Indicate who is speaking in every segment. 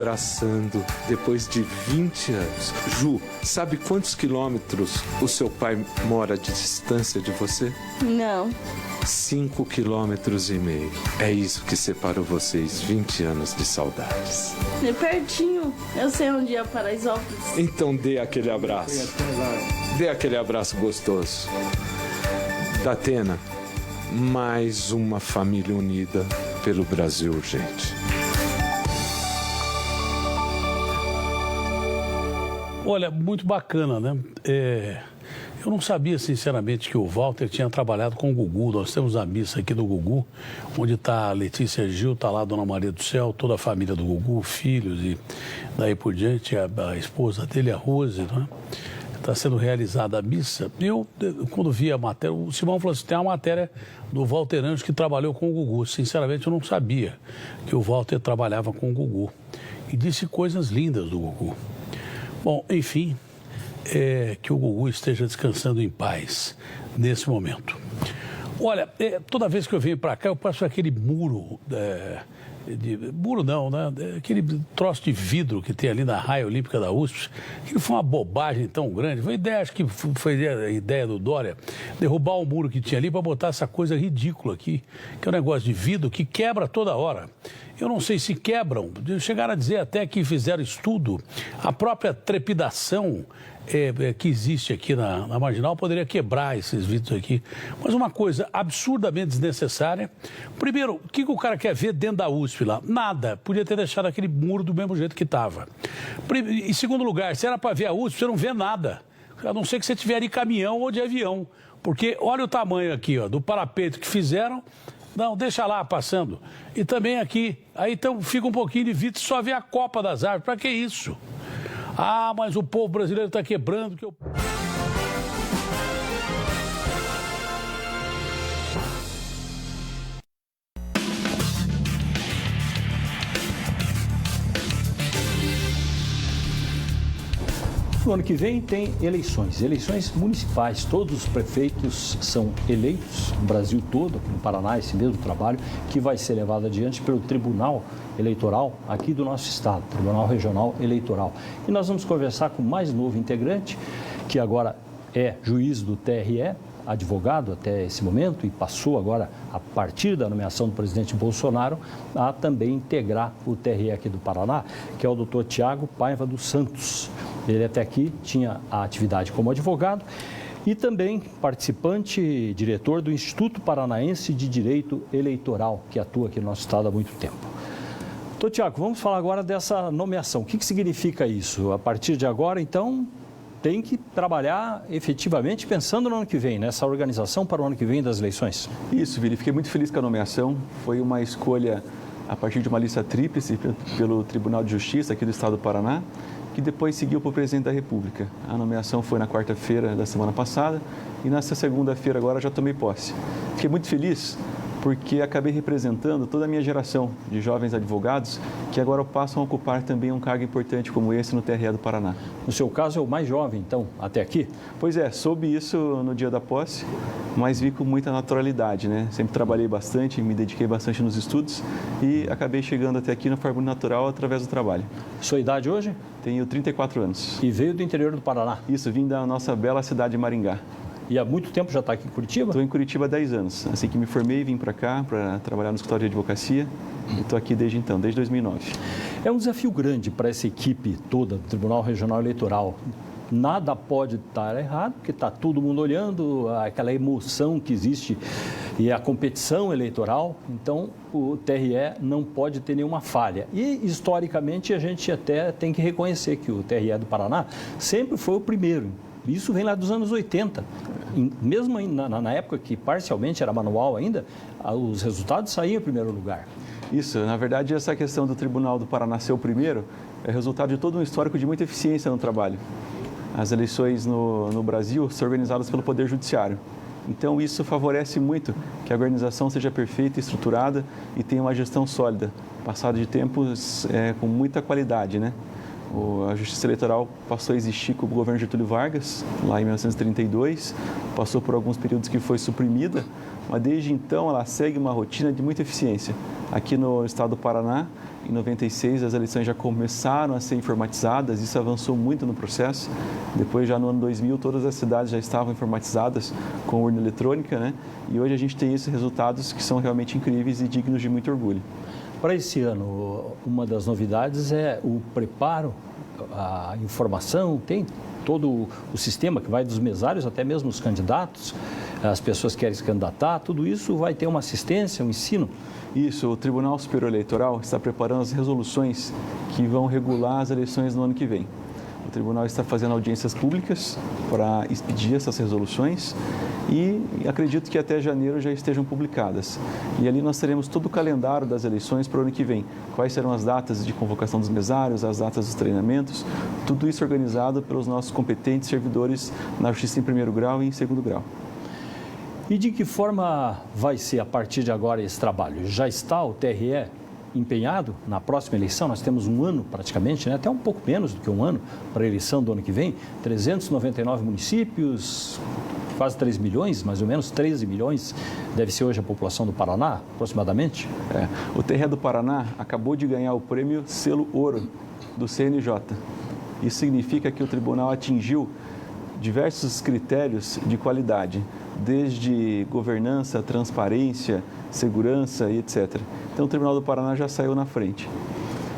Speaker 1: Abraçando depois de 20 anos. Ju, sabe quantos quilômetros o seu pai mora de distância de você?
Speaker 2: Não.
Speaker 1: 5,5 quilômetros. É isso que separou vocês, 20 anos de saudades.
Speaker 2: É pertinho. Eu sei onde é Paraisópolis.
Speaker 1: Então dê aquele abraço. Dê aquele abraço gostoso. Datena, mais uma família unida pelo Brasil urgente.
Speaker 3: Olha, muito bacana, né? Eu não sabia, sinceramente, que o Walter tinha trabalhado com o Gugu. Nós temos a missa aqui do Gugu, onde está a Letícia Gil, está lá a Dona Maria do Céu, toda a família do Gugu, filhos e daí por diante, a esposa dele, a Rose, né? Está sendo realizada a missa. Eu, quando vi a matéria, o Simão falou assim, tem uma matéria do Walter Anjos que trabalhou com o Gugu. Sinceramente, eu não sabia que o Walter trabalhava com o Gugu. E disse coisas lindas do Gugu. Bom, enfim, que o Gugu esteja descansando em paz nesse momento. Olha, toda vez que eu venho para cá, eu passo aquele muro, muro não, né? Aquele troço de vidro que tem ali na raia olímpica da USP. Aquilo foi uma bobagem tão grande. Foi ideia, acho que foi a ideia do Dória, derrubar o muro que tinha ali para botar essa coisa ridícula aqui, que é um negócio de vidro que quebra toda hora. Eu não sei se quebram, chegaram a dizer até que fizeram estudo, a própria trepidação que existe aqui na Marginal poderia quebrar esses vidros aqui. Mas uma coisa absurdamente desnecessária. Primeiro, o que o cara quer ver dentro da USP lá? Nada. Podia ter deixado aquele muro do mesmo jeito que estava. Em segundo lugar, se era para ver a USP, você não vê nada. A não ser que você tiver de caminhão ou de avião. Porque olha o tamanho aqui, ó, do parapeito que fizeram. Não, deixa lá passando. E também aqui, aí então fica um pouquinho de vidro, só vê a copa das árvores. Para que isso? Ah, mas o povo brasileiro está quebrando.
Speaker 4: No ano que vem tem eleições municipais. Todos os prefeitos são eleitos no Brasil todo, aqui no Paraná, esse mesmo trabalho, que vai ser levado adiante pelo Tribunal Eleitoral aqui do nosso estado, Tribunal Regional Eleitoral. E nós vamos conversar com o mais novo integrante, que agora é juiz do TRE, advogado até esse momento e passou agora, a partir da nomeação do presidente Bolsonaro, a também integrar o TRE aqui do Paraná, que é o doutor Tiago Paiva dos Santos. Ele até aqui tinha a atividade como advogado e também participante, diretor do Instituto Paranaense de Direito Eleitoral, que atua aqui no nosso estado há muito tempo. Doutor Tiago, vamos falar agora dessa nomeação. O que significa isso? A partir de agora, então, tem que trabalhar efetivamente pensando no ano que vem, nessa organização para o ano que vem das eleições.
Speaker 5: Isso, Vili. Fiquei muito feliz com a nomeação. Foi uma escolha a partir de uma lista tríplice pelo Tribunal de Justiça aqui do estado do Paraná, que depois seguiu para o presidente da República. A nomeação foi na quarta-feira da semana passada e nessa segunda-feira agora já tomei posse. Fiquei muito feliz porque acabei representando toda a minha geração de jovens advogados que agora passam a ocupar também um cargo importante como esse no TRE do Paraná.
Speaker 4: No seu caso, é o mais jovem, então, até aqui?
Speaker 5: Pois é, soube isso no dia da posse, mas vi com muita naturalidade, né? Sempre trabalhei bastante, me dediquei bastante nos estudos e acabei chegando até aqui na forma natural através do trabalho.
Speaker 4: Sua idade hoje?
Speaker 5: Tenho 34 anos.
Speaker 4: E veio do interior do Paraná?
Speaker 5: Isso, vim da nossa bela cidade de Maringá.
Speaker 4: E há muito tempo já está aqui em Curitiba?
Speaker 5: Estou em Curitiba há 10 anos. Assim que me formei, vim para cá para trabalhar no escritório de advocacia e estou aqui desde então, desde 2009.
Speaker 4: É um desafio grande para essa equipe toda do Tribunal Regional Eleitoral. Nada pode estar errado, porque está todo mundo olhando, aquela emoção que existe e a competição eleitoral. Então, o TRE não pode ter nenhuma falha. E, historicamente, a gente até tem que reconhecer que o TRE do Paraná sempre foi o primeiro. Isso vem lá dos anos 80. Mesmo na época que parcialmente era manual ainda, os resultados saíam em primeiro lugar.
Speaker 5: Isso, na verdade, essa questão do Tribunal do Paraná ser o primeiro é resultado de todo um histórico de muita eficiência no trabalho. As eleições no Brasil são organizadas pelo Poder Judiciário. Então, isso favorece muito que a organização seja perfeita, estruturada e tenha uma gestão sólida, passado de tempos com muita qualidade, né? A Justiça Eleitoral passou a existir com o governo Getúlio Vargas, lá em 1932, passou por alguns períodos que foi suprimida, mas desde então ela segue uma rotina de muita eficiência aqui no estado do Paraná Em 96, as eleições já começaram a ser informatizadas, isso avançou muito no processo. Depois, já no ano 2000, todas as cidades já estavam informatizadas com urna eletrônica, né? E hoje a gente tem esses resultados que são realmente incríveis e dignos de muito orgulho.
Speaker 4: Para esse ano, uma das novidades é o preparo, a informação, tem todo o sistema que vai dos mesários até mesmo os candidatos, as pessoas que querem se candidatar, tudo isso vai ter uma assistência, um ensino?
Speaker 5: Isso, o Tribunal Superior Eleitoral está preparando as resoluções que vão regular as eleições no ano que vem. O tribunal está fazendo audiências públicas para expedir essas resoluções e acredito que até janeiro já estejam publicadas. E ali nós teremos todo o calendário das eleições para o ano que vem. Quais serão as datas de convocação dos mesários, as datas dos treinamentos, tudo isso organizado pelos nossos competentes servidores na Justiça em primeiro grau e em segundo grau.
Speaker 4: E de que forma vai ser a partir de agora esse trabalho? Já está o TRE empenhado na próxima eleição? Nós temos um ano praticamente, né? Até um pouco menos do que um ano para a eleição do ano que vem. 399 municípios, quase 3 milhões, mais ou menos 13 milhões, deve ser hoje a população do Paraná, aproximadamente?
Speaker 5: O TRE do Paraná acabou de ganhar o prêmio Selo Ouro do CNJ. Isso significa que o tribunal atingiu diversos critérios de qualidade, desde governança, transparência, segurança e etc. Então, o Tribunal do Paraná já saiu na frente.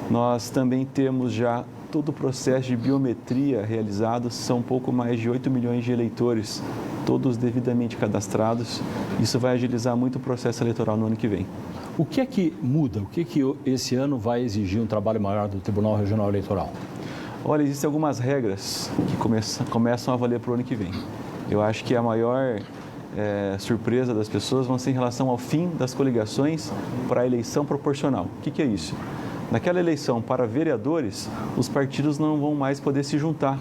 Speaker 5: Nós também temos já todo o processo de biometria realizado, são um pouco mais de 8 milhões de eleitores, todos devidamente cadastrados. Isso vai agilizar muito o processo eleitoral no ano que vem.
Speaker 4: O que é que muda? O que é que esse ano vai exigir um trabalho maior do Tribunal Regional Eleitoral?
Speaker 5: Olha, existem algumas regras que começam a valer para o ano que vem. Eu acho que a maior surpresa das pessoas vão ser em relação ao fim das coligações para a eleição proporcional. O que é isso? Naquela eleição para vereadores, os partidos não vão mais poder se juntar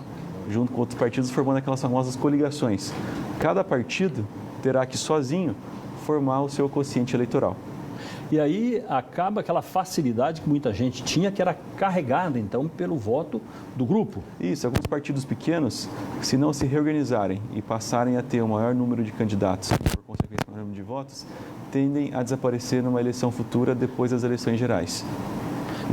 Speaker 5: junto com outros partidos formando aquelas famosas coligações. Cada partido terá que sozinho formar o seu quociente eleitoral.
Speaker 4: E aí acaba aquela facilidade que muita gente tinha, que era carregada, então, pelo voto do grupo.
Speaker 5: Isso, alguns partidos pequenos, se não se reorganizarem e passarem a ter o maior número de candidatos, por consequência, o maior número de votos, tendem a desaparecer numa eleição futura depois das eleições gerais.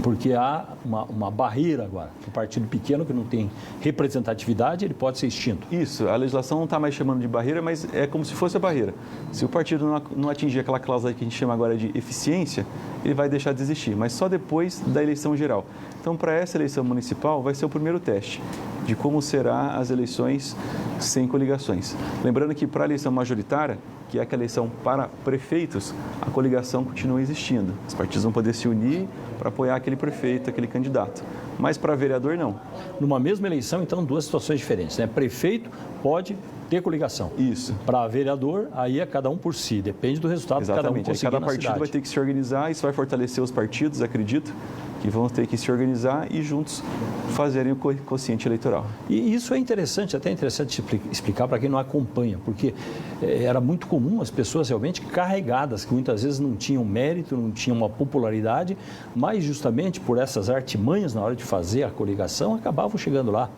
Speaker 4: Porque há uma barreira agora. O partido pequeno que não tem representatividade, ele pode ser extinto.
Speaker 5: Isso, a legislação não está mais chamando de barreira, mas é como se fosse a barreira. Se o partido não atingir aquela cláusula que a gente chama agora de eficiência, ele vai deixar de existir, mas só depois da eleição geral. Então, para essa eleição municipal, vai ser o primeiro teste de como serão as eleições sem coligações. Lembrando que para a eleição majoritária, que é aquela eleição para prefeitos, a coligação continua existindo. Os partidos vão poder se unir para apoiar aquele prefeito, aquele candidato. Mas para vereador, não.
Speaker 4: Numa mesma eleição, então, duas situações diferentes, né? Prefeito pode ter coligação.
Speaker 5: Isso.
Speaker 4: Para vereador, aí é cada um por si, depende do resultado que cada um conseguir na cidade.
Speaker 5: Cada partido vai ter que se organizar, isso vai fortalecer os partidos, acredito, que vão ter que se organizar e juntos fazerem o quociente eleitoral.
Speaker 4: E isso é interessante, até interessante explicar para quem não acompanha, porque era muito comum as pessoas realmente carregadas, que muitas vezes não tinham mérito, não tinham uma popularidade, mas justamente por essas artimanhas na hora de fazer a coligação, acabavam chegando lá.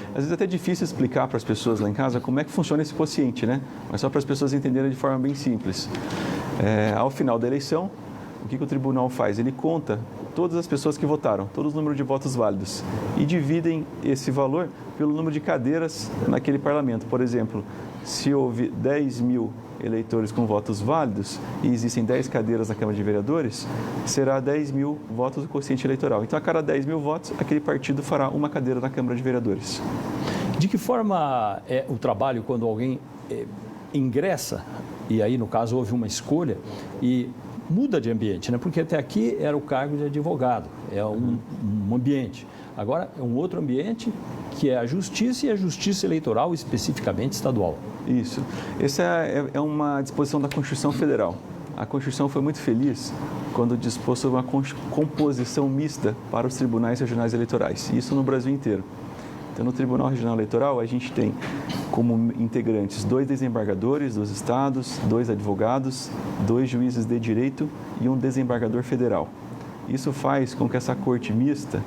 Speaker 5: Às vezes é até difícil explicar para as pessoas lá em casa como é que funciona esse quociente, né? Mas só para as pessoas entenderem de forma bem simples. Ao final da eleição, o que o tribunal faz? Ele conta todas as pessoas que votaram, todos os números de votos válidos e dividem esse valor pelo número de cadeiras naquele parlamento. Por exemplo, se houve 10 mil eleitores com votos válidos e existem 10 cadeiras na Câmara de Vereadores, será 10 mil votos do quociente eleitoral. Então, a cada 10 mil votos, aquele partido fará uma cadeira na Câmara de Vereadores.
Speaker 4: De que forma é o trabalho quando alguém ingressa, e aí, no caso, houve uma escolha, e muda de ambiente, né? Porque até aqui era o cargo de advogado, é um ambiente. Agora é um outro ambiente que é a justiça e a justiça eleitoral, especificamente estadual.
Speaker 5: Isso. Essa é uma disposição da Constituição Federal. A Constituição foi muito feliz quando dispôs sobre uma composição mista para os tribunais regionais eleitorais, isso no Brasil inteiro. Então, no Tribunal Regional Eleitoral, a gente tem como integrantes 2 desembargadores dos estados, 2 advogados, 2 juízes de direito e um desembargador federal. Isso faz com que essa corte mista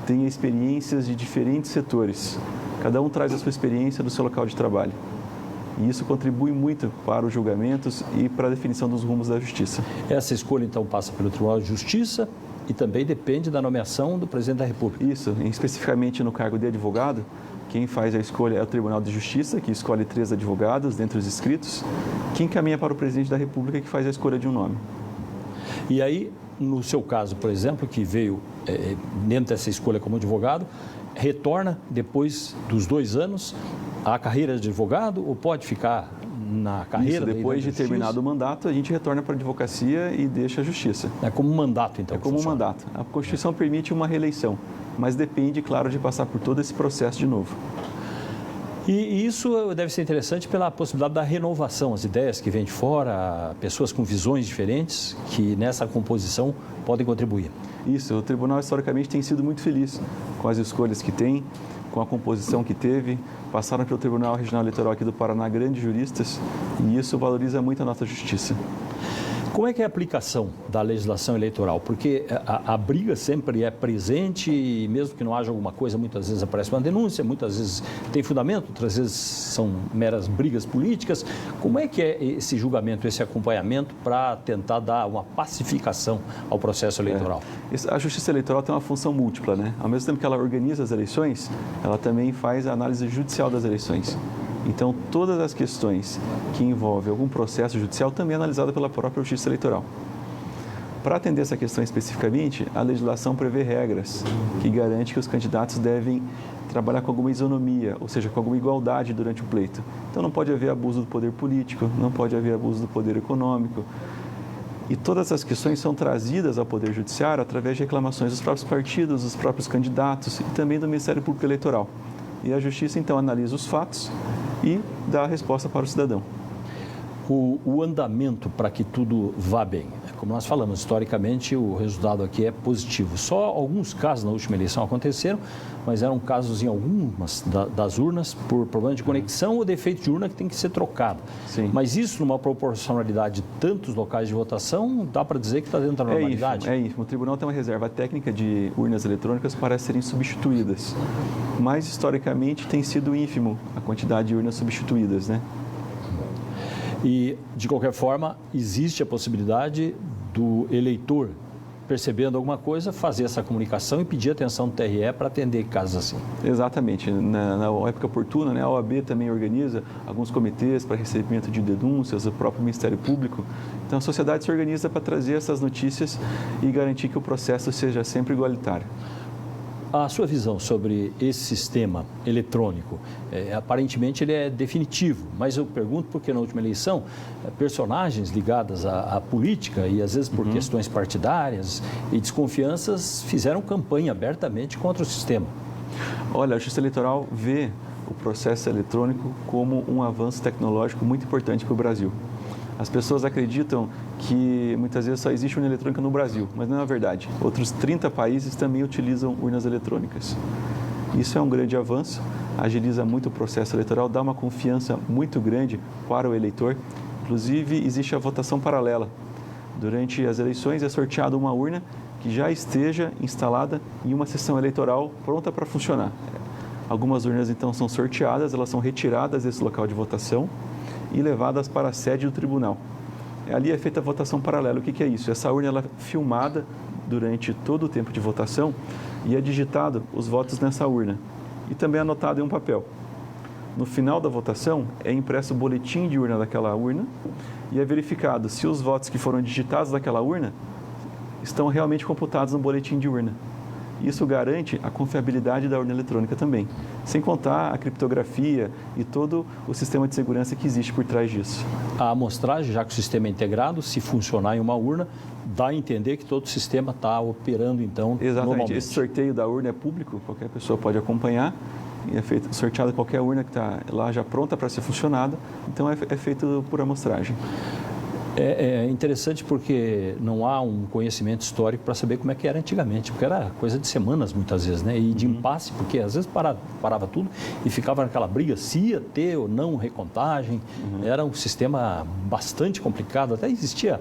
Speaker 5: tenha experiências de diferentes setores. Cada um traz a sua experiência do seu local de trabalho. E isso contribui muito para os julgamentos e para a definição dos rumos da justiça.
Speaker 4: Essa escolha, então, passa pelo Tribunal de Justiça e também depende da nomeação do presidente da República.
Speaker 5: Isso, especificamente no cargo de advogado, quem faz a escolha é o Tribunal de Justiça, que escolhe 3 advogados dentre os inscritos. Quem caminha para o presidente da República, que faz a escolha de um nome.
Speaker 4: E aí, no seu caso, por exemplo, que veio dentro dessa escolha como advogado, retorna depois dos 2 anos à carreira de advogado ou pode ficar na carreira?
Speaker 5: Isso, depois de terminado o mandato, a gente retorna para a advocacia e deixa a justiça.
Speaker 4: É como um mandato, então?
Speaker 5: É como um mandato. A Constituição permite uma reeleição, mas depende, claro, de passar por todo esse processo de novo.
Speaker 4: E isso deve ser interessante pela possibilidade da renovação, as ideias que vêm de fora, pessoas com visões diferentes que nessa composição podem contribuir.
Speaker 5: Isso, o tribunal historicamente tem sido muito feliz com as escolhas que tem, com a composição que teve. Passaram pelo Tribunal Regional Eleitoral aqui do Paraná grandes juristas e isso valoriza muito a nossa justiça.
Speaker 4: Como é que é a aplicação da legislação eleitoral? Porque a briga sempre é presente e mesmo que não haja alguma coisa, muitas vezes aparece uma denúncia, muitas vezes tem fundamento, outras vezes são meras brigas políticas. Como é que é esse julgamento, esse acompanhamento para tentar dar uma pacificação ao processo eleitoral?
Speaker 5: A Justiça Eleitoral tem uma função múltipla, né? Ao mesmo tempo que ela organiza as eleições, ela também faz a análise judicial das eleições. Então, todas as questões que envolvem algum processo judicial também é analisada pela própria Justiça Eleitoral. Para atender essa questão especificamente, a legislação prevê regras que garantem que os candidatos devem trabalhar com alguma isonomia, ou seja, com alguma igualdade durante o pleito. Então, não pode haver abuso do poder político, não pode haver abuso do poder econômico. E todas essas questões são trazidas ao Poder Judiciário através de reclamações dos próprios partidos, dos próprios candidatos e também do Ministério Público Eleitoral. E a Justiça, então, analisa os fatos e dá a resposta para o cidadão.
Speaker 4: O andamento para que tudo vá bem. Como nós falamos, historicamente o resultado aqui é positivo. Só alguns casos na última eleição aconteceram, mas eram casos em algumas das urnas por problema de conexão ou defeito de urna que tem que ser trocado.
Speaker 5: Sim.
Speaker 4: Mas isso, numa proporcionalidade de tantos locais de votação, dá para dizer que está dentro da normalidade?
Speaker 5: É isso. O tribunal tem uma reserva técnica de urnas eletrônicas para serem substituídas. Mas, historicamente, tem sido ínfimo a quantidade de urnas substituídas, né?
Speaker 4: E, de qualquer forma, existe a possibilidade do eleitor, percebendo alguma coisa, fazer essa comunicação e pedir atenção do TRE para atender casos assim.
Speaker 5: Exatamente. Na época oportuna, né, a OAB também organiza alguns comitês para recebimento de denúncias, o próprio Ministério Público. Então, a sociedade se organiza para trazer essas notícias e garantir que o processo seja sempre igualitário.
Speaker 4: A sua visão sobre esse sistema eletrônico, aparentemente ele é definitivo, mas eu pergunto porque na última eleição, personagens ligadas à política e às vezes por questões partidárias e desconfianças fizeram campanha abertamente contra o sistema.
Speaker 5: Olha, a Justiça Eleitoral vê o processo eletrônico como um avanço tecnológico muito importante para o Brasil. As pessoas acreditam que muitas vezes só existe urna eletrônica no Brasil, mas não é verdade. Outros 30 países também utilizam urnas eletrônicas. Isso é um grande avanço, agiliza muito o processo eleitoral, dá uma confiança muito grande para o eleitor. Inclusive, existe a votação paralela. Durante as eleições é sorteada uma urna que já esteja instalada em uma sessão eleitoral pronta para funcionar. Algumas urnas, então, são sorteadas, elas são retiradas desse local de votação e levadas para a sede do tribunal. Ali é feita a votação paralela. O que é isso? Essa urna ela é filmada durante todo o tempo de votação e é digitado os votos nessa urna e também anotado em um papel. No final da votação é impresso o boletim de urna daquela urna e é verificado se os votos que foram digitados naquela urna estão realmente computados no boletim de urna. Isso garante a confiabilidade da urna eletrônica também, sem contar a criptografia e todo o sistema de segurança que existe por trás disso.
Speaker 4: A amostragem, já que o sistema é integrado, se funcionar em uma urna, dá a entender que todo o sistema está operando, então,
Speaker 5: exatamente.
Speaker 4: Normalmente.
Speaker 5: Esse sorteio da urna é público, qualquer pessoa pode acompanhar. E é feito sorteada qualquer urna que está lá já pronta para ser funcionada, então é feito por amostragem.
Speaker 4: É interessante porque não há um conhecimento histórico para saber como é que era antigamente, porque era coisa de semanas muitas vezes, né? E de impasse, porque às vezes parava tudo e ficava naquela briga se ia ter ou não recontagem. Era um sistema bastante complicado, até existia,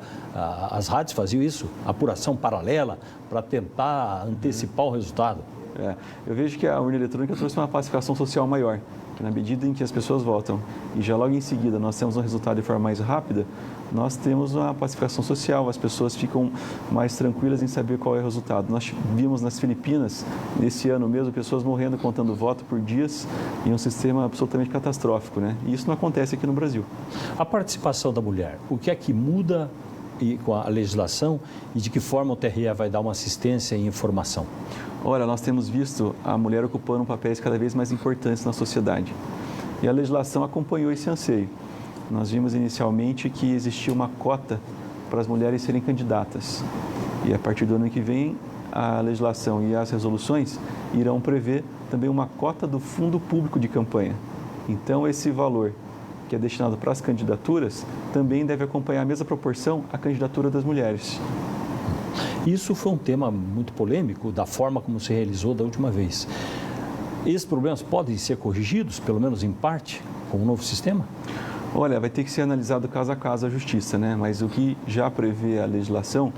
Speaker 4: as rádios faziam isso, apuração paralela para tentar antecipar o resultado.
Speaker 5: Eu vejo que a urna eletrônica trouxe uma pacificação social maior. Na medida em que as pessoas votam e já logo em seguida nós temos um resultado de forma mais rápida, nós temos uma pacificação social, as pessoas ficam mais tranquilas em saber qual é o resultado. Nós vimos nas Filipinas, nesse ano mesmo, pessoas morrendo contando voto por dias em um sistema absolutamente catastrófico, né? E isso não acontece aqui no Brasil.
Speaker 4: A participação da mulher, o que é que muda com a legislação e de que forma o TRE vai dar uma assistência e informação?
Speaker 5: Olha, nós temos visto a mulher ocupando papéis cada vez mais importantes na sociedade. E a legislação acompanhou esse anseio. Nós vimos inicialmente que existia uma cota para as mulheres serem candidatas. E a partir do ano que vem, a legislação e as resoluções irão prever também uma cota do fundo público de campanha. Então, esse valor que é destinado para as candidaturas também deve acompanhar a mesma proporção à candidatura das mulheres.
Speaker 4: Isso foi um tema muito polêmico da forma como se realizou da última vez. Esses problemas podem ser corrigidos, pelo menos em parte, com o novo sistema?
Speaker 5: Olha, vai ter que ser analisado caso a caso a justiça, né? Mas o que já prevê a legislação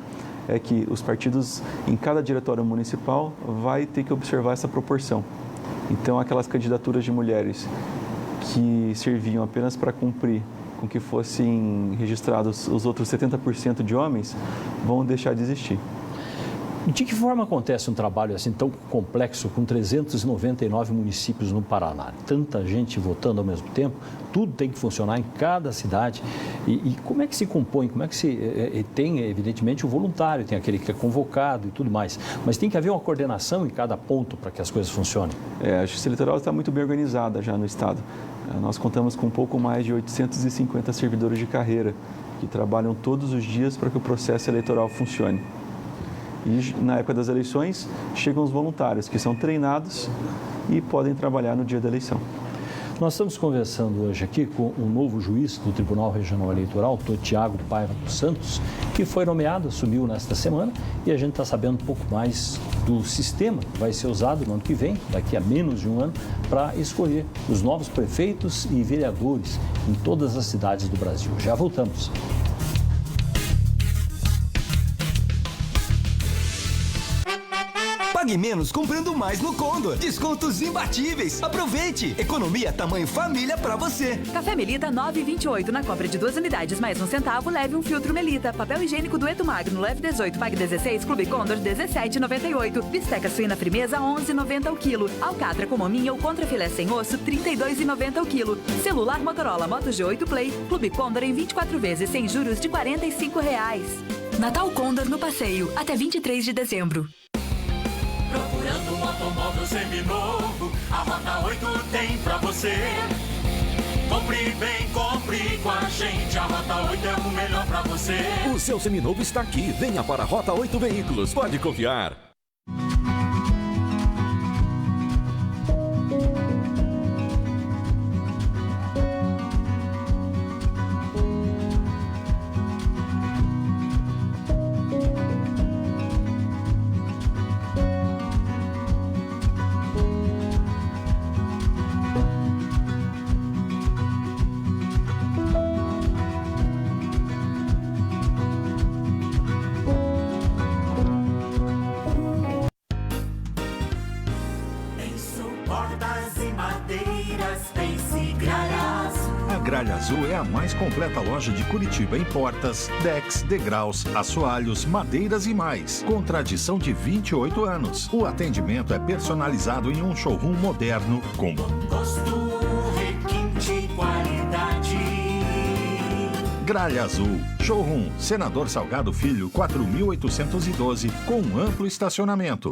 Speaker 5: é que os partidos, em cada diretório municipal, vai ter que observar essa proporção. Então, aquelas candidaturas de mulheres que serviam apenas para cumprir com que fossem registrados os outros 70% de homens, vão deixar de existir.
Speaker 4: De que forma acontece um trabalho assim tão complexo, com 399 municípios no Paraná? Tanta gente votando ao mesmo tempo, tudo tem que funcionar em cada cidade. E como é que se compõe? Como é que se tem, evidentemente, o voluntário, tem aquele que é convocado e tudo mais. Mas tem que haver uma coordenação em cada ponto para que as coisas funcionem.
Speaker 5: A Justiça Eleitoral está muito bem organizada já no Estado. Nós contamos com um pouco mais de 850 servidores de carreira que trabalham todos os dias para que o processo eleitoral funcione. E na época das eleições, chegam os voluntários, que são treinados e podem trabalhar no dia da eleição.
Speaker 4: Nós estamos conversando hoje aqui com um novo juiz do Tribunal Regional Eleitoral, o Tiago Paiva dos Santos, que foi nomeado, assumiu nesta semana, e a gente está sabendo um pouco mais do sistema que vai ser usado no ano que vem, daqui a menos de um ano, para escolher os novos prefeitos e vereadores em todas as cidades do Brasil. Já voltamos.
Speaker 6: Pague menos comprando mais no Condor. Descontos imbatíveis. Aproveite. Economia tamanho família pra você.
Speaker 7: Café Melita 9,28. Na compra de 2 unidades mais 1 centavo, leve um filtro Melita. Papel higiênico Dueto Magno, leve 18, pague 16. Clube Condor 17,98. Bisteca suína Frimeza 11,90 o quilo. Alcatra com mominha ou contrafilé sem osso 32,90 o quilo. Celular Motorola Moto G8 Play. Clube Condor em 24 vezes sem juros de R$ 45. Natal Condor no passeio até 23 de dezembro.
Speaker 8: Procurando um automóvel seminovo, a Rota 8 tem pra você. Compre bem, compre com a gente, a Rota 8 é o melhor pra você.
Speaker 9: O seu seminovo está aqui, venha para a Rota 8 Veículos, pode confiar.
Speaker 10: Gralha Azul é a mais completa loja de Curitiba em portas, decks, degraus, assoalhos, madeiras e mais. Com tradição de 28 anos. O atendimento é personalizado em um showroom moderno com
Speaker 8: gosto, requinte, qualidade.
Speaker 10: Gralha Azul. Showroom Senador Salgado Filho 4.812 com amplo estacionamento.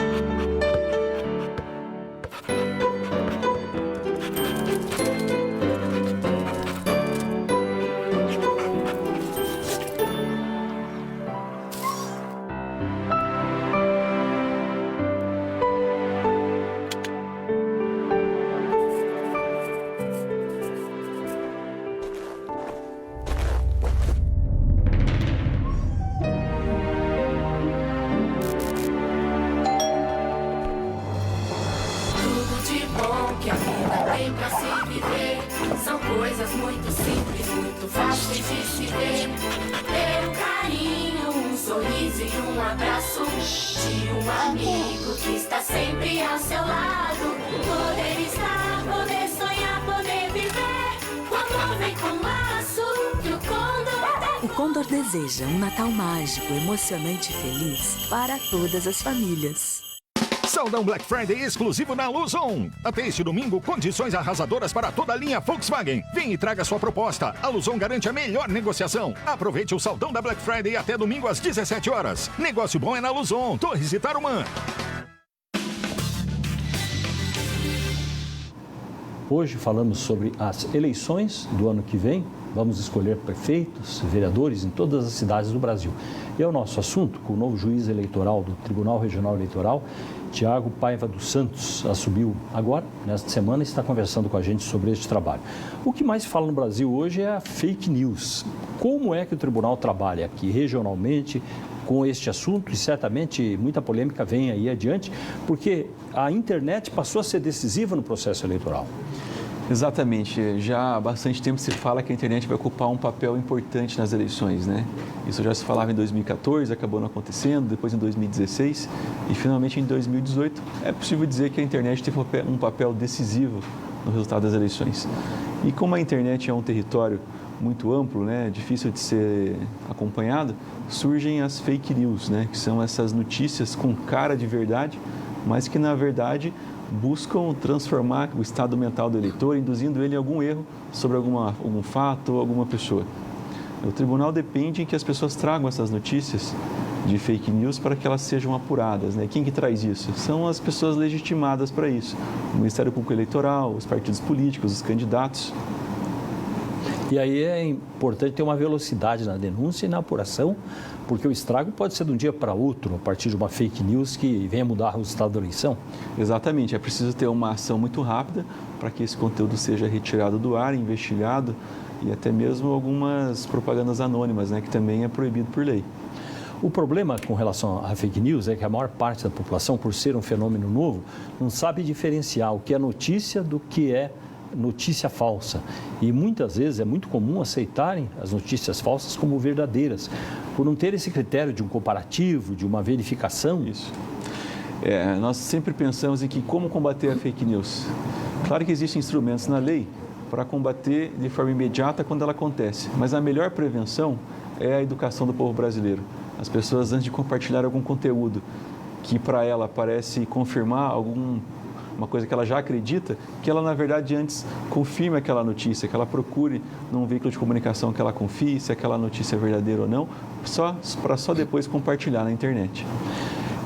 Speaker 11: sorriso e um abraço de um amigo que está sempre ao seu lado. Poder estar, poder sonhar, poder viver. O amor vem com laço do Condor.
Speaker 7: O Condor deseja um Natal mágico, emocionante e feliz para todas as famílias.
Speaker 10: Saldão Black Friday exclusivo na Luzon. Até este domingo, condições arrasadoras para toda a linha Volkswagen. Vem e traga sua proposta. A Luzon garante a melhor negociação. Aproveite o saldão da Black Friday até domingo às 17 horas. Negócio bom é na Luzon, Torres e Tarumã.
Speaker 4: Hoje falamos sobre as eleições do ano que vem. Vamos escolher prefeitos, vereadores em todas as cidades do Brasil. E é o nosso assunto com o novo juiz eleitoral do Tribunal Regional Eleitoral, Tiago Paiva dos Santos, assumiu agora, nesta semana, e está conversando com a gente sobre este trabalho. O que mais se fala no Brasil hoje é a fake news. Como é que o tribunal trabalha aqui regionalmente com este assunto? E certamente muita polêmica vem aí adiante, porque a internet passou a ser decisiva no processo eleitoral.
Speaker 5: Exatamente. Já há bastante tempo se fala que a internet vai ocupar um papel importante nas eleições, né? Isso já se falava em 2014, acabou não acontecendo, depois em 2016 e finalmente em 2018. É possível dizer que a internet teve um papel decisivo no resultado das eleições. E como a internet é um território muito amplo, né, difícil de ser acompanhado, surgem as fake news, né, que são essas notícias com cara de verdade, mas que na verdade buscam transformar o estado mental do eleitor, induzindo ele a algum erro sobre algum fato ou alguma pessoa. O tribunal depende que as pessoas tragam essas notícias de fake news para que elas sejam apuradas, né? Quem que traz isso? São as pessoas legitimadas para isso. O Ministério Público Eleitoral, os partidos políticos, os candidatos.
Speaker 4: E aí é importante ter uma velocidade na denúncia e na apuração, porque o estrago pode ser de um dia para outro, a partir de uma fake news que venha mudar o resultado da eleição.
Speaker 5: Exatamente, é preciso ter uma ação muito rápida para que esse conteúdo seja retirado do ar, investigado e até mesmo algumas propagandas anônimas, né, que também é proibido por lei.
Speaker 4: O problema com relação à fake news é que a maior parte da população, por ser um fenômeno novo, não sabe diferenciar o que é notícia do que é notícia falsa. E muitas vezes é muito comum aceitarem as notícias falsas como verdadeiras, por não ter esse critério de um comparativo, de uma verificação.
Speaker 5: Isso. Nós sempre pensamos em que como combater a fake news. Claro que existem instrumentos na lei para combater de forma imediata quando ela acontece, mas a melhor prevenção é a educação do povo brasileiro. As pessoas, antes de compartilhar algum conteúdo que para ela parece confirmar uma coisa que ela já acredita, que ela, na verdade, antes confirme aquela notícia, que ela procure num veículo de comunicação que ela confie se aquela notícia é verdadeira ou não, para só depois compartilhar na internet.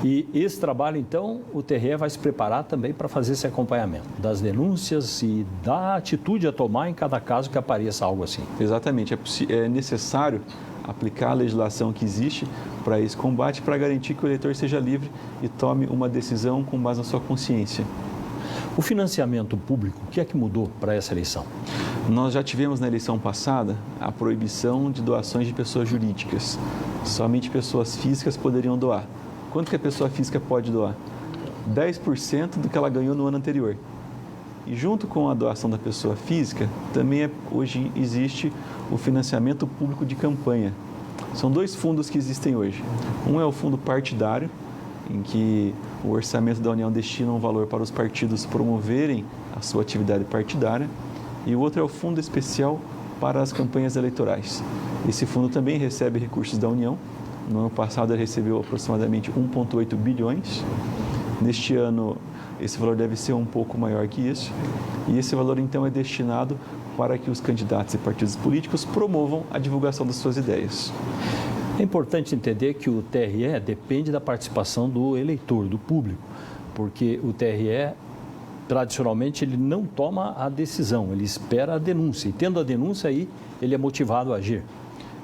Speaker 4: E esse trabalho, então, o TRE vai se preparar também para fazer esse acompanhamento das denúncias e da atitude a tomar em cada caso que apareça algo assim.
Speaker 5: Exatamente. É necessário aplicar a legislação que existe para esse combate, para garantir que o eleitor seja livre e tome uma decisão com base na sua consciência.
Speaker 4: O financiamento público, o que é que mudou para essa eleição?
Speaker 5: Nós já tivemos na eleição passada a proibição de doações de pessoas jurídicas. Somente pessoas físicas poderiam doar. Quanto que a pessoa física pode doar? 10% do que ela ganhou no ano anterior. E junto com a doação da pessoa física, também hoje existe o financiamento público de campanha. São dois fundos que existem hoje. Um é o fundo partidário, em que o orçamento da União destina um valor para os partidos promoverem a sua atividade partidária, e o outro é o fundo especial para as campanhas eleitorais. Esse fundo também recebe recursos da União. No ano passado ele recebeu aproximadamente 1,8 bilhões. Neste ano esse valor deve ser um pouco maior que isso, e esse valor então é destinado para que os candidatos e partidos políticos promovam a divulgação das suas ideias.
Speaker 4: É importante entender que o TRE depende da participação do eleitor, do público, porque o TRE, tradicionalmente, ele não toma a decisão, ele espera a denúncia, e tendo a denúncia aí, ele é motivado a agir.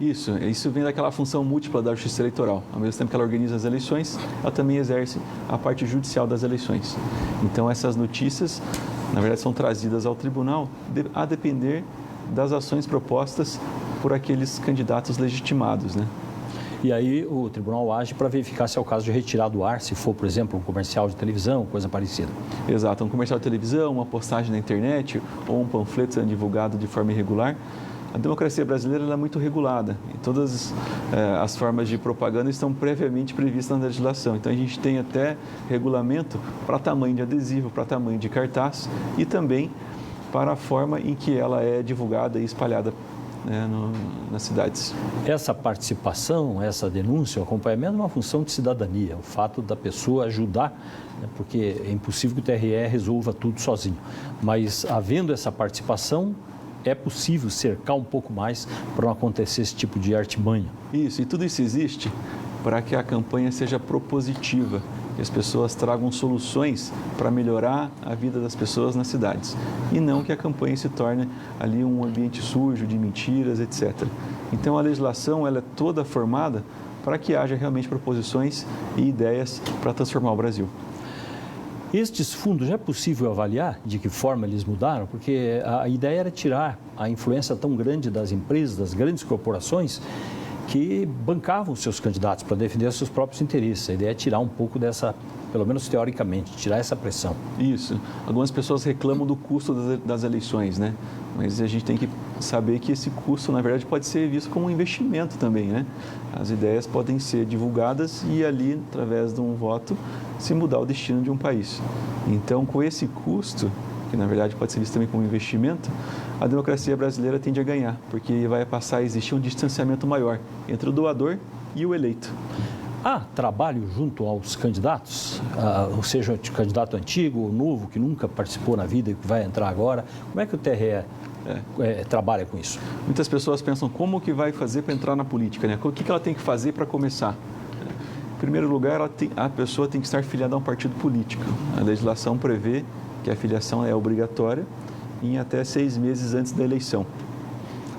Speaker 5: Isso vem daquela função múltipla da Justiça Eleitoral. Ao mesmo tempo que ela organiza as eleições, ela também exerce a parte judicial das eleições. Então, essas notícias, na verdade, são trazidas ao tribunal a depender das ações propostas por aqueles candidatos legitimados, né?
Speaker 4: E aí o tribunal age para verificar se é o caso de retirar do ar, se for, por exemplo, um comercial de televisão, coisa parecida.
Speaker 5: Exato, um comercial de televisão, uma postagem na internet ou um panfleto sendo divulgado de forma irregular. A democracia brasileira ela é muito regulada e todas as formas de propaganda estão previamente previstas na legislação. Então, a gente tem até regulamento para tamanho de adesivo, para tamanho de cartaz e também para a forma em que ela é divulgada e espalhada nas cidades.
Speaker 4: Essa participação, essa denúncia, o acompanhamento é uma função de cidadania, o fato da pessoa ajudar, porque é impossível que o TRE resolva tudo sozinho, mas havendo essa participação, é possível cercar um pouco mais para não acontecer esse tipo de artimanha.
Speaker 5: Isso, e tudo isso existe para que a campanha seja propositiva, que as pessoas tragam soluções para melhorar a vida das pessoas nas cidades e não que a campanha se torne ali um ambiente sujo de mentiras, etc. Então a legislação ela é toda formada para que haja realmente proposições e ideias para transformar o Brasil.
Speaker 4: Estes fundos, já é possível avaliar de que forma eles mudaram? Porque a ideia era tirar a influência tão grande das empresas, das grandes corporações, que bancavam seus candidatos para defender seus próprios interesses. A ideia é tirar um pouco dessa, pelo menos teoricamente, tirar essa pressão.
Speaker 5: Isso. Algumas pessoas reclamam do custo das eleições, né? Mas a gente tem que saber que esse custo, na verdade, pode ser visto como um investimento também, né? As ideias podem ser divulgadas e ali, através de um voto, se mudar o destino de um país. Então, com esse custo, que na verdade pode ser visto também como investimento, a democracia brasileira tende a ganhar, porque vai passar a existir um distanciamento maior entre o doador e o eleito.
Speaker 4: Há trabalho junto aos candidatos, ou seja, o candidato antigo ou novo, que nunca participou na vida e que vai entrar agora? Como é que o TRE trabalha com isso?
Speaker 5: Muitas pessoas pensam como que vai fazer para entrar na política, né? O que ela tem que fazer para começar? Em primeiro lugar, a pessoa tem que estar filiada a um partido político. A legislação prevê que a filiação é obrigatória em até 6 meses antes da eleição.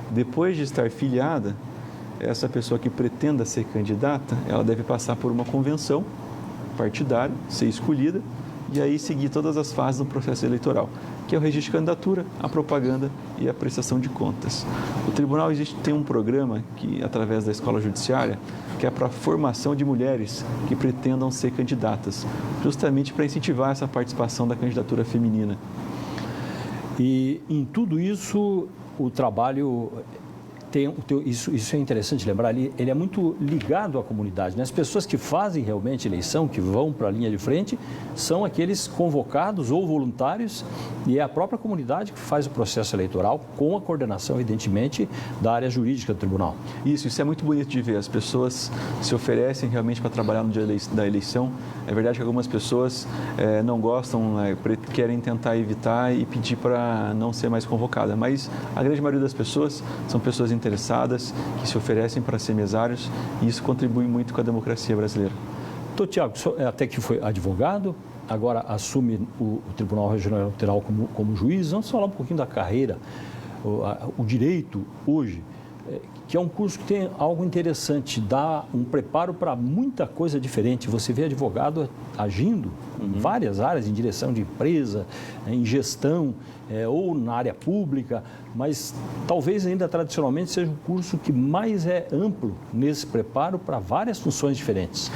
Speaker 5: Depois de estar filiada, essa pessoa que pretenda ser candidata, ela deve passar por uma convenção partidária, ser escolhida e aí seguir todas as fases do processo eleitoral, que é o registro de candidatura, a propaganda e a prestação de contas. O tribunal tem um programa que, através da escola judiciária, que é para a formação de mulheres que pretendam ser candidatas, justamente para incentivar essa participação da candidatura feminina.
Speaker 4: E em tudo isso, o trabalho isso é interessante lembrar, ele é muito ligado à comunidade, né? As pessoas que fazem realmente eleição, que vão para a linha de frente, são aqueles convocados ou voluntários e é a própria comunidade que faz o processo eleitoral com a coordenação, evidentemente, da área jurídica do tribunal.
Speaker 5: Isso é muito bonito de ver. As pessoas se oferecem realmente para trabalhar no dia da eleição. É verdade que algumas pessoas não gostam, querem tentar evitar e pedir para não ser mais convocada, mas a grande maioria das pessoas são pessoas interessadas, que se oferecem para ser mesários e isso contribui muito com a democracia brasileira.
Speaker 4: Então, Tiago, até que foi advogado, agora assume o Tribunal Regional Eleitoral como juiz. Vamos falar um pouquinho da carreira, o direito hoje, que é um curso que tem algo interessante, dá um preparo para muita coisa diferente. Você vê advogado agindo em várias áreas, em direção de empresa, em gestão, ou na área pública, mas talvez ainda tradicionalmente seja um curso que mais é amplo nesse preparo para várias funções diferentes.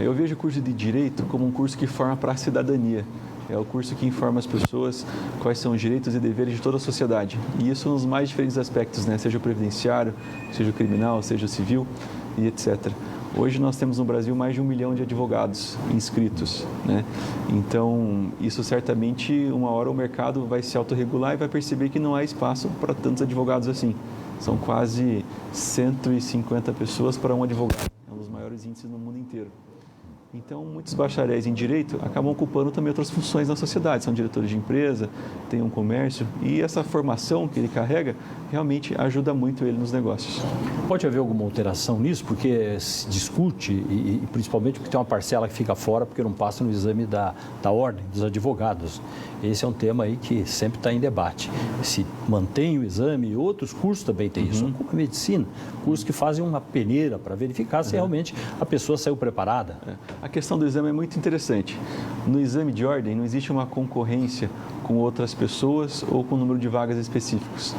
Speaker 5: Eu vejo o curso de Direito como um curso que forma para a cidadania. É o curso que informa as pessoas quais são os direitos e deveres de toda a sociedade. E isso nos mais diferentes aspectos, né? Seja o previdenciário, seja o criminal, seja o civil e etc. Hoje nós temos no Brasil mais de 1 milhão de advogados inscritos, né? Então, isso certamente, uma hora o mercado vai se autorregular e vai perceber que não há espaço para tantos advogados assim. São quase 150 pessoas para um advogado. É um dos maiores índices no mundo inteiro. Então, muitos bacharéis em Direito acabam ocupando também outras funções na sociedade. São diretores de empresa, têm um comércio e essa formação que ele carrega realmente ajuda muito ele nos negócios.
Speaker 4: Pode haver alguma alteração nisso? Porque se discute, e principalmente porque tem uma parcela que fica fora porque não passa no exame da ordem dos advogados. Esse é um tema aí que sempre está em debate. Se mantém o exame, e outros cursos também têm isso, como a medicina, cursos que fazem uma peneira para verificar se realmente a pessoa saiu preparada.
Speaker 5: A questão do exame é muito interessante. No exame de ordem não existe uma concorrência com outras pessoas ou com o número de vagas específicos.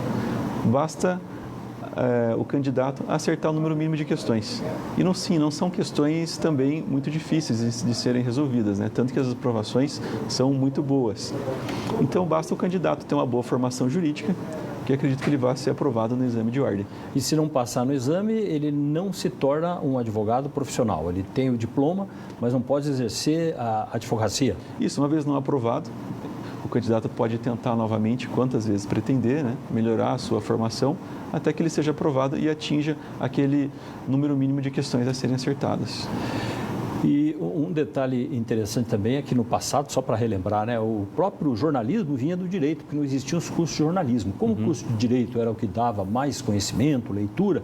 Speaker 5: Basta o candidato acertar o número mínimo de questões. E não são questões também muito difíceis de serem resolvidas, né? Tanto que as aprovações são muito boas. Então basta o candidato ter uma boa formação jurídica que acredito que ele vai ser aprovado no exame de ordem.
Speaker 4: E se não passar no exame, ele não se torna um advogado profissional. Ele tem o diploma, mas não pode exercer a advocacia.
Speaker 5: Isso, uma vez não aprovado, o candidato pode tentar novamente, quantas vezes pretender, né, melhorar a sua formação, até que ele seja aprovado e atinja aquele número mínimo de questões a serem acertadas.
Speaker 4: E um detalhe interessante também é que no passado, só para relembrar, né, o próprio jornalismo vinha do direito, porque não existiam os cursos de jornalismo. Como o curso de direito era o que dava mais conhecimento, leitura,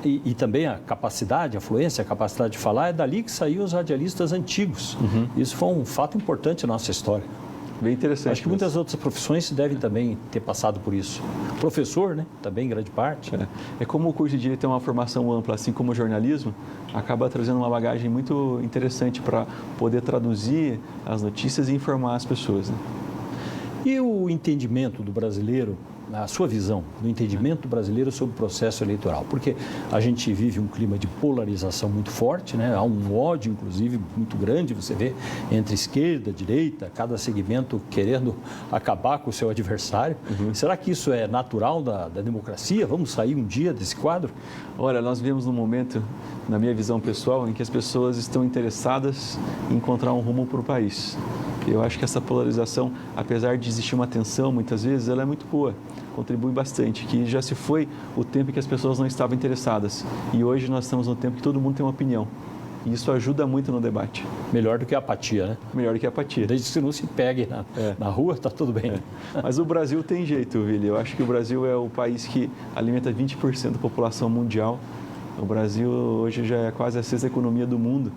Speaker 4: e também a capacidade, a fluência, a capacidade de falar, é dali que saíam os radialistas antigos. Isso foi um fato importante na nossa história.
Speaker 5: Bem interessante.
Speaker 4: Acho que muitas outras profissões devem também ter passado por isso. Professor, né? Também, em grande parte.
Speaker 5: É como o curso de Direito tem uma formação ampla, assim como o jornalismo, acaba trazendo uma bagagem muito interessante para poder traduzir as notícias e informar as pessoas. Né?
Speaker 4: E o entendimento do brasileiro, a sua visão do entendimento brasileiro sobre o processo eleitoral? Porque a gente vive um clima de polarização muito forte, né? Há um ódio, inclusive, muito grande, você vê, entre esquerda, direita, cada segmento querendo acabar com o seu adversário. Será que isso é natural da democracia? Vamos sair um dia desse quadro?
Speaker 5: Olha, nós vivemos num momento, na minha visão pessoal, em que as pessoas estão interessadas em encontrar um rumo para o país. Eu acho que essa polarização, apesar de existir uma tensão, muitas vezes, ela é muito boa, contribui bastante, que já se foi o tempo em que as pessoas não estavam interessadas. E hoje nós estamos no tempo que todo mundo tem uma opinião. E isso ajuda muito no debate.
Speaker 4: Melhor do que a apatia, né?
Speaker 5: Melhor do que a apatia.
Speaker 4: Desde que não se pegue na rua, está tudo bem.
Speaker 5: Mas o Brasil tem jeito, Vili. Eu acho que o Brasil é o país que alimenta 20% da população mundial. O Brasil hoje já é quase a 6ª economia do mundo.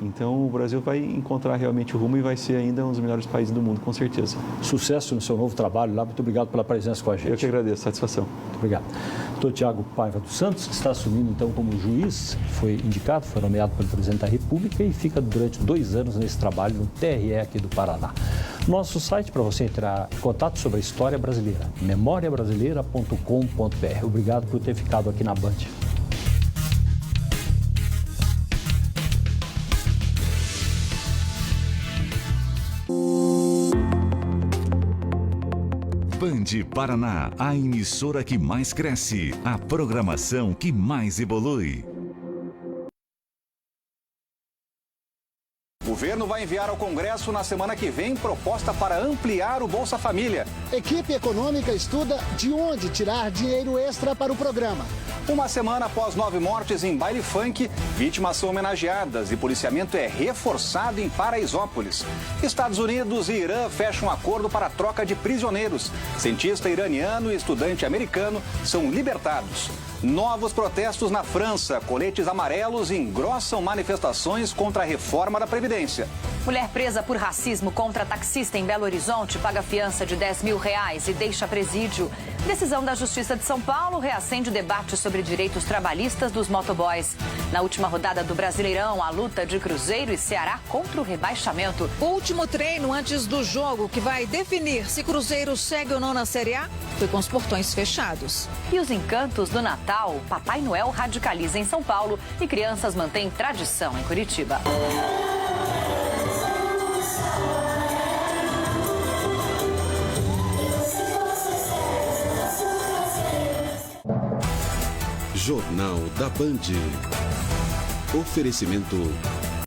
Speaker 5: Então, o Brasil vai encontrar realmente o rumo e vai ser ainda um dos melhores países do mundo, com certeza.
Speaker 4: Sucesso no seu novo trabalho lá. Muito obrigado pela presença com a gente.
Speaker 5: Eu que agradeço. Satisfação.
Speaker 4: Muito obrigado. Doutor Tiago Paiva dos Santos, que está assumindo, então, como juiz, foi indicado, foi nomeado pelo presidente da República e fica durante 2 anos nesse trabalho no TRE aqui do Paraná. Nosso site para você entrar em contato sobre a história brasileira, memoriabrasileira.com.br. Obrigado por ter ficado aqui na Band.
Speaker 9: Band Paraná, a emissora que mais cresce, a programação que mais evolui.
Speaker 12: O governo vai enviar ao Congresso na semana que vem proposta para ampliar o Bolsa Família.
Speaker 13: Equipe econômica estuda de onde tirar dinheiro extra para o programa.
Speaker 12: Uma semana após 9 mortes em baile funk, vítimas são homenageadas e policiamento é reforçado em Paraisópolis. Estados Unidos e Irã fecham um acordo para a troca de prisioneiros. Cientista iraniano e estudante americano são libertados. Novos protestos na França. Coletes amarelos engrossam manifestações contra a reforma da Previdência.
Speaker 14: Mulher presa por racismo contra taxista em Belo Horizonte paga fiança de R$10 mil e deixa presídio. Decisão da Justiça de São Paulo reacende o debate sobre direitos trabalhistas dos motoboys. Na última rodada do Brasileirão, a luta de Cruzeiro e Ceará contra o rebaixamento.
Speaker 15: O último treino antes do jogo que vai definir se Cruzeiro segue ou não na Série A foi com os portões fechados.
Speaker 14: E os encantos do Natal, Papai Noel radicaliza em São Paulo e crianças mantêm tradição em Curitiba.
Speaker 16: Jornal da Band. Oferecimento